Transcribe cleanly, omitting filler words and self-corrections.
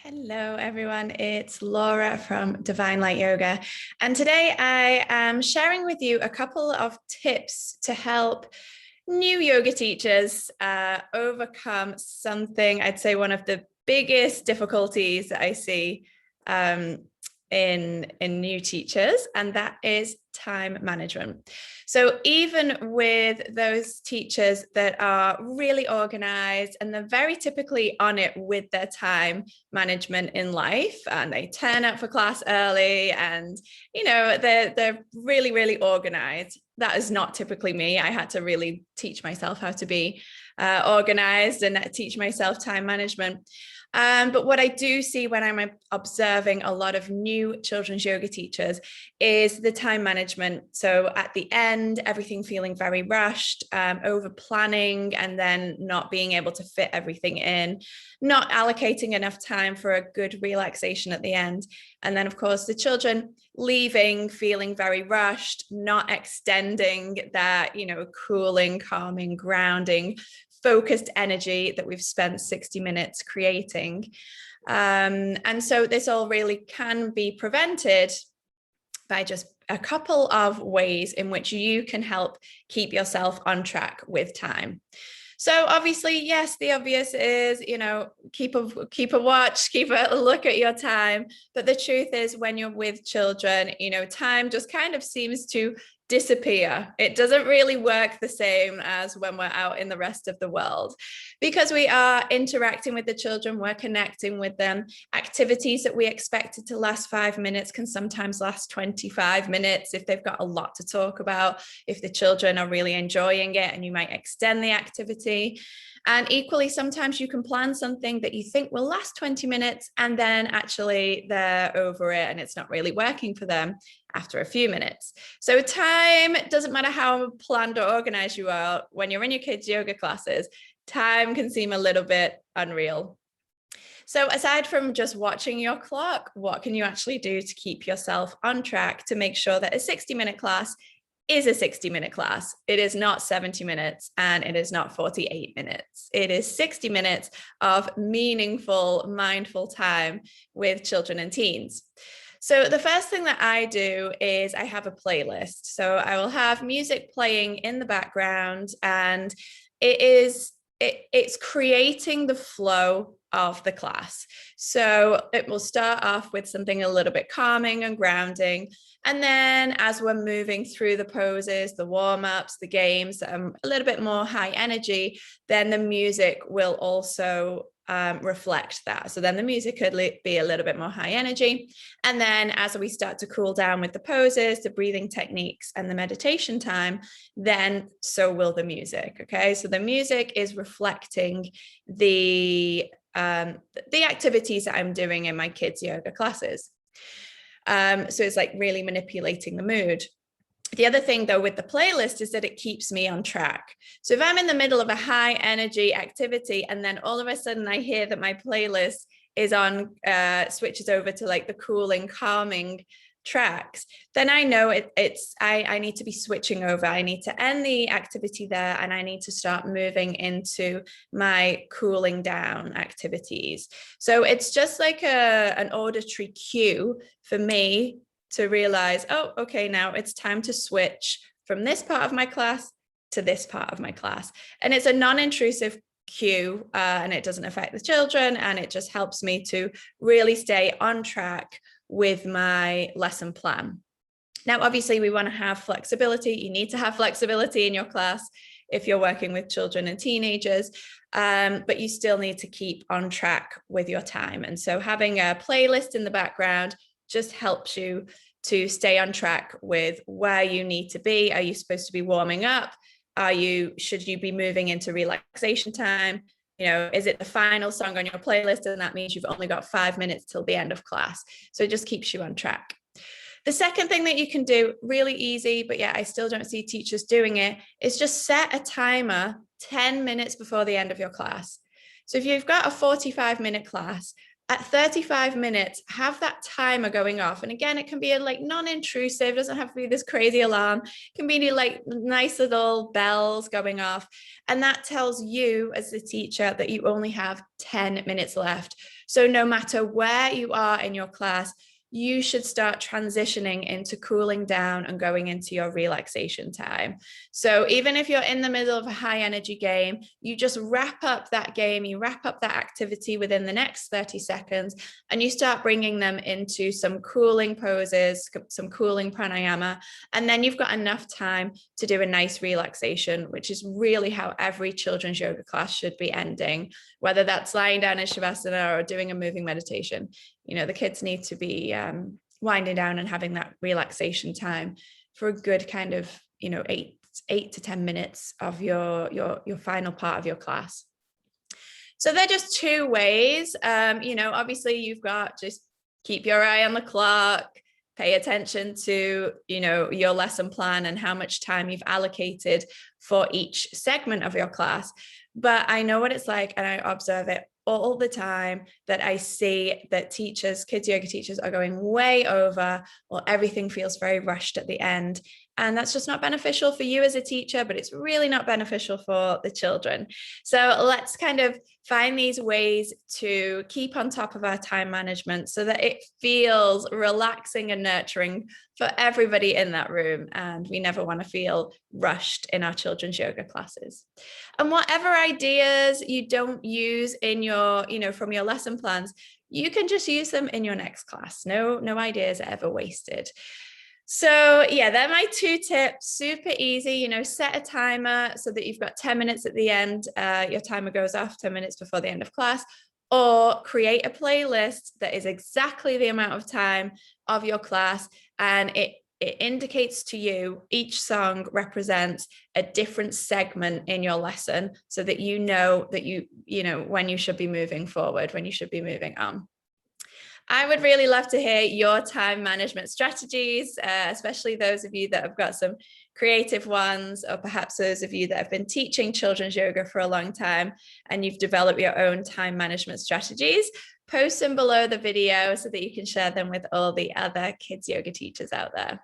Hello, everyone. It's Laura from Divine Light Yoga. And today I am sharing with you a couple of tips to help new yoga teachers overcome something, I'd say one of the biggest difficulties that I see in new teachers, and that is time management. So even with those teachers that are really organized and they're very typically on it with their time management in life, and they turn up for class early, and they're really organized. That is not typically me. I had to really teach myself how to be organized and teach myself time management. But what I do see when I'm observing a lot of new children's yoga teachers is the time management. So at the end, everything feeling very rushed, over planning, and then not being able to fit everything in, not allocating enough time for a good relaxation at the end. And then, of course, the children leaving feeling very rushed, not extending that, cooling, calming, grounding, focused energy that we've spent 60 minutes creating. And so this all really can be prevented by just a couple of ways in which you can help keep yourself on track with time. So obviously, yes, the obvious is, keep a watch, keep a look at your time. But the truth is, when you're with children, time just kind of seems to disappear. It doesn't really work the same as when we're out in the rest of the world, because we are interacting with the children, we're connecting with them. Activities that we expected to last 5 minutes can sometimes last 25 minutes if they've got a lot to talk about, if the children are really enjoying it, and you might extend the activity. And equally, sometimes you can plan something that you think will last 20 minutes, and then actually they're over it and it's not really working for them after a few minutes. So time, doesn't matter how planned or organized you are, when you're in your kids' yoga classes, time can seem a little bit unreal. So aside from just watching your clock, what can you actually do to keep yourself on track to make sure that a 60-minute class is a 60-minute class? It is not 70 minutes and it is not 48 minutes. It is 60 minutes of meaningful, mindful time with children and teens. So the first thing that I do is I have a playlist. So I will have music playing in the background, and it's creating the flow of the class. So it will start off with something a little bit calming and grounding. And then as we're moving through the poses, the warm-ups, the games, a little bit more high energy, then the music will also reflect that. So then the music could be a little bit more high energy. And then as we start to cool down with the poses, the breathing techniques, and the meditation time, then so will the music. Okay, so the music is reflecting the activities that I'm doing in my kids' yoga classes. So it's like really manipulating the mood. The other thing, though, with the playlist is that it keeps me on track. So if I'm in the middle of a high energy activity and then all of a sudden I hear that my playlist is on, switches over to like the cooling, calming tracks, then I know I need to be switching over. I need to end the activity there, and I need to start moving into my cooling down activities. So it's just like an auditory cue for me to realize, oh, okay, now it's time to switch from this part of my class to this part of my class. And it's a non-intrusive cue, and it doesn't affect the children, and it just helps me to really stay on track with my lesson plan. Now, obviously, we want to have flexibility. You need to have flexibility in your class if you're working with children and teenagers, but you still need to keep on track with your time. And so having a playlist in the background just helps you to stay on track with where you need to be. Are you supposed to be warming up? Should you be moving into relaxation time? Is it the final song on your playlist? And that means you've only got 5 minutes till the end of class. So it just keeps you on track. The second thing that you can do, really easy, but yeah, I still don't see teachers doing it, is just set a timer 10 minutes before the end of your class. So if you've got a 45-minute class, At 35 minutes, have that timer going off. And again, it can be like non-intrusive, doesn't have to be this crazy alarm. It can be like nice little bells going off. And that tells you as the teacher that you only have 10 minutes left. So no matter where you are in your class, you should start transitioning into cooling down and going into your relaxation time. So even if you're in the middle of a high energy game, you just wrap up that game, you wrap up that activity within the next 30 seconds, and you start bringing them into some cooling poses, some cooling pranayama, and then you've got enough time to do a nice relaxation, which is really how every children's yoga class should be ending, whether that's lying down in Shavasana or doing a moving meditation. You know, the kids need to be winding down and having that relaxation time for a good kind of, you know, 8 to 10 minutes of your final part of your class. So they're just two ways. You know, obviously you've got just keep your eye on the clock, pay attention to, you know, your lesson plan and how much time you've allocated for each segment of your class. But I know what it's like, and I observe it all the time, that I see that teachers, kids yoga teachers, are going way over, or everything feels very rushed at the end. And that's just not beneficial for you as a teacher, but it's really not beneficial for the children. So let's kind of find these ways to keep on top of our time management so that it feels relaxing and nurturing for everybody in that room. And we never want to feel rushed in our children's yoga classes. And whatever ideas you don't use in your, you know, from your lesson plans, you can just use them in your next class. No ideas are ever wasted. So yeah, they're my two tips. Super easy, you know, set a timer so that you've got 10 minutes at the end. Your timer goes off 10 minutes before the end of class, or create a playlist that is exactly the amount of time of your class. And it indicates to you each song represents a different segment in your lesson so that you know that you know, when you should be moving forward, when you should be moving on. I would really love to hear your time management strategies, especially those of you that have got some creative ones, or perhaps those of you that have been teaching children's yoga for a long time and you've developed your own time management strategies. Post them below the video so that you can share them with all the other kids yoga teachers out there.